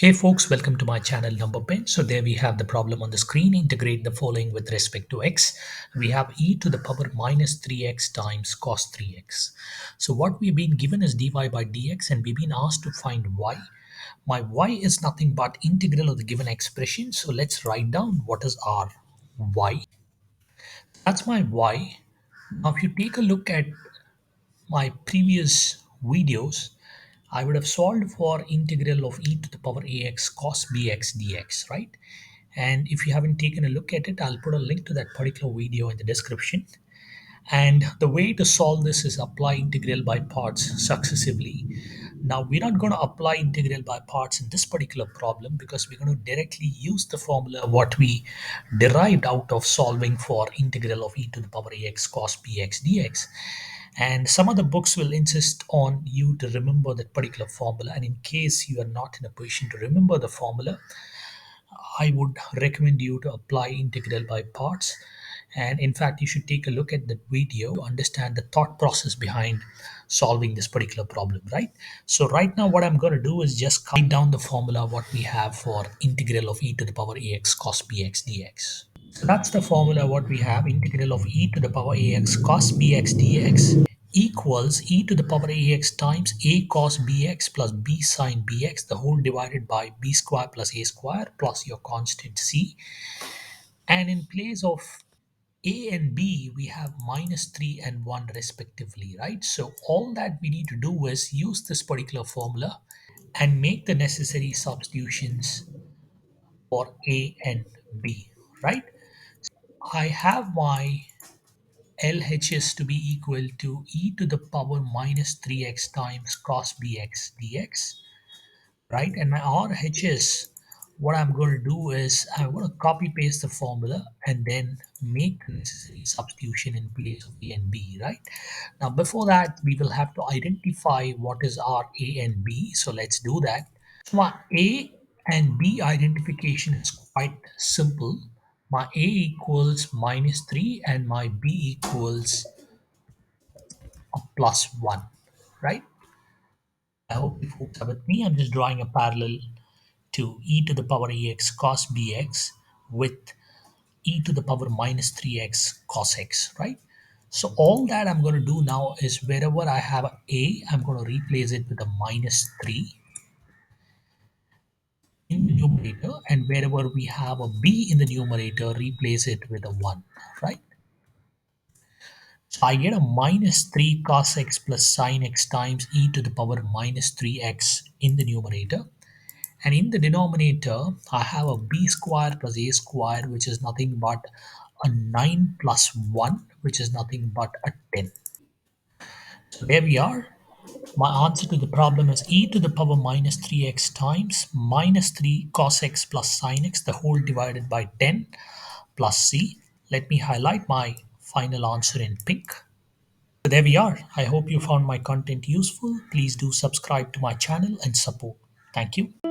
Hey folks, welcome to my channel Number Pen. So there we have the problem on the screen. Integrate the following with respect to x. We have e to the power minus 3x times cos 3x. So what we've been given is dy by dx and we've been asked to find y. My y is nothing but integral of the given expression. So let's write down what is our y. That's my y. Now if you take a look at my previous videos, I would have solved for integral of e to the power ax cos bx dx, right? And if you haven't taken a look at it, I'll put a link to that particular video in the description. And the way to solve this is apply integral by parts successively. Now, we're not going to apply integral by parts in this particular problem because we're going to directly use the formula what we derived out of solving for integral of e to the power ax cos bx dx. And some of the books will insist on you to remember that particular formula. And in case you are not in a position to remember the formula, I would recommend you to apply integral by parts. And in fact, you should take a look at the video to understand the thought process behind solving this particular problem, right? So right now, what I'm going to do is just write down the formula what we have for integral of e to the power ax cos bx dx. So that's the formula what we have, integral of e to the power ax cos bx dx equals e to the power ax times a cos bx plus b sine bx, the whole divided by b square plus a square plus your constant c. And in place of a and b, we have minus 3 and 1 respectively, right? So all that we need to do is use this particular formula and make the necessary substitutions for a and b, right? I have my LHS to be equal to e to the power minus 3x times cos bx dx, right? And my RHS, what I'm going to do is I'm going to copy paste the formula and then make the necessary substitution in place of A and B, right? Now, before that, we will have to identify what is our A and B. So let's do that. So my A and B identification is quite simple. My A equals minus 3 and my B equals a plus 1, right? I hope you folks are with me. I'm just drawing a parallel to e to the power ax cos bx with e to the power minus 3x cos x, right? So all that I'm going to do now is wherever I have a, I'm going to replace it with a minus 3 in the numerator, and wherever we have a b in the numerator, replace it with a 1, right? So I get a minus 3 cos x plus sine x times e to the power minus 3x in the numerator. And in the denominator, I have a b square plus a square, which is nothing but a 9 plus 1, which is nothing but a 10. So there we are. My answer to the problem is e to the power minus 3x times minus 3 cos x plus sine x, the whole divided by 10 plus c. Let me highlight my final answer in pink. So there we are. I hope you found my content useful. Please do subscribe to my channel and support. Thank you.